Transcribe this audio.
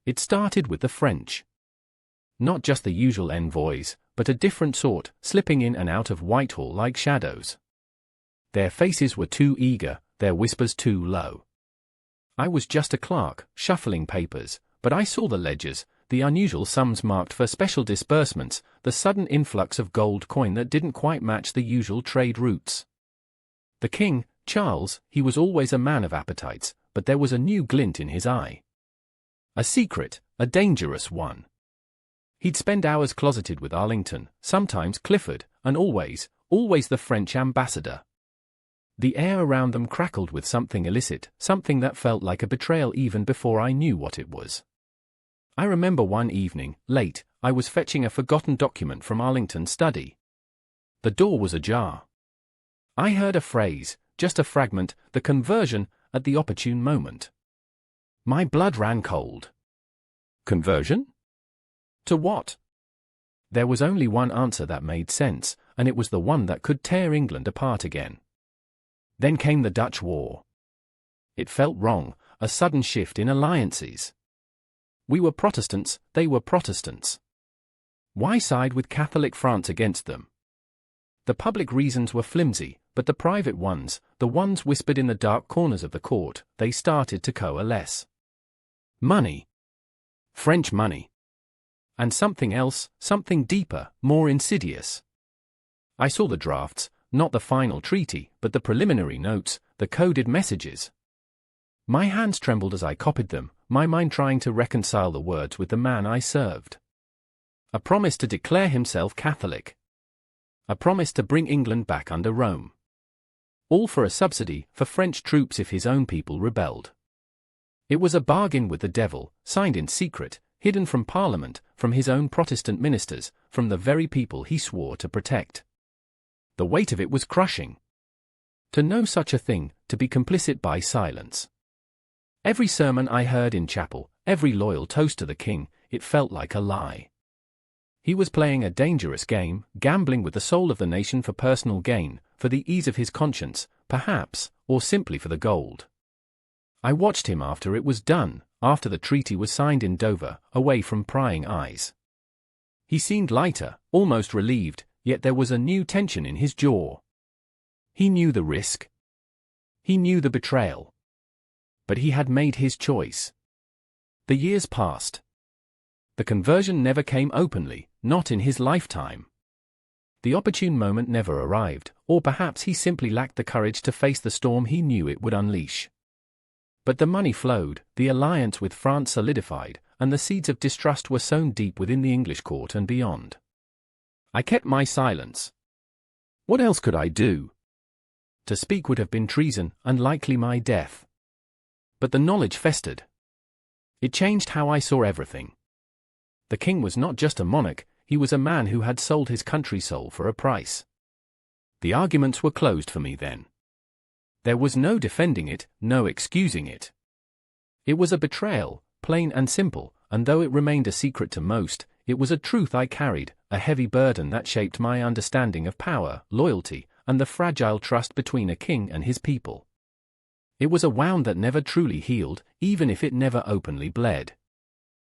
It started with the French. Not just the usual envoys, but a different sort, slipping in and out of Whitehall like shadows. Their faces were too eager, their whispers too low. I was just a clerk, shuffling papers, but I saw the ledgers, the unusual sums marked for special disbursements, the sudden influx of gold coin that didn't quite match the usual trade routes. The king, Charles, he was always a man of appetites, but there was a new glint in his eye. A secret, a dangerous one. He'd spend hours closeted with Arlington, sometimes Clifford, and always the French ambassador. The air around them crackled with something illicit, something that felt like a betrayal even before I knew what it was. I remember one evening, late, I was fetching a forgotten document from Arlington's study. The door was ajar. I heard a phrase, just a fragment, the conversion, at the opportune moment. My blood ran cold. Conversion? To what? There was only one answer that made sense, and it was the one that could tear England apart again. Then came the Dutch War. It felt wrong, a sudden shift in alliances. We were Protestants, they were Protestants. Why side with Catholic France against them? The public reasons were flimsy, but the private ones, the ones whispered in the dark corners of the court, they started to coalesce. Money. French money. And something else, something deeper, more insidious. I saw the drafts, not the final treaty, but the preliminary notes, the coded messages. My hands trembled as I copied them, my mind trying to reconcile the words with the man I served. A promise to declare himself Catholic. A promise to bring England back under Rome. All for a subsidy for French troops if his own people rebelled. It was a bargain with the devil, signed in secret, hidden from Parliament, from his own Protestant ministers, from the very people he swore to protect. The weight of it was crushing. To know such a thing, to be complicit by silence. Every sermon I heard in chapel, every loyal toast to the king, it felt like a lie. He was playing a dangerous game, gambling with the soul of the nation for personal gain, for the ease of his conscience, perhaps, or simply for the gold. I watched him after it was done, after the treaty was signed in Dover, away from prying eyes. He seemed lighter, almost relieved, yet there was a new tension in his jaw. He knew the risk. He knew the betrayal. But he had made his choice. The years passed. The conversion never came openly, not in his lifetime. The opportune moment never arrived, or perhaps he simply lacked the courage to face the storm he knew it would unleash. But the money flowed, the alliance with France solidified, and the seeds of distrust were sown deep within the English court and beyond. I kept my silence. What else could I do? To speak would have been treason, and likely my death. But the knowledge festered. It changed how I saw everything. The king was not just a monarch, he was a man who had sold his country's soul for a price. The arguments were closed for me then. There was no defending it, no excusing it. It was a betrayal, plain and simple, and though it remained a secret to most, it was a truth I carried, a heavy burden that shaped my understanding of power, loyalty, and the fragile trust between a king and his people. It was a wound that never truly healed, even if it never openly bled.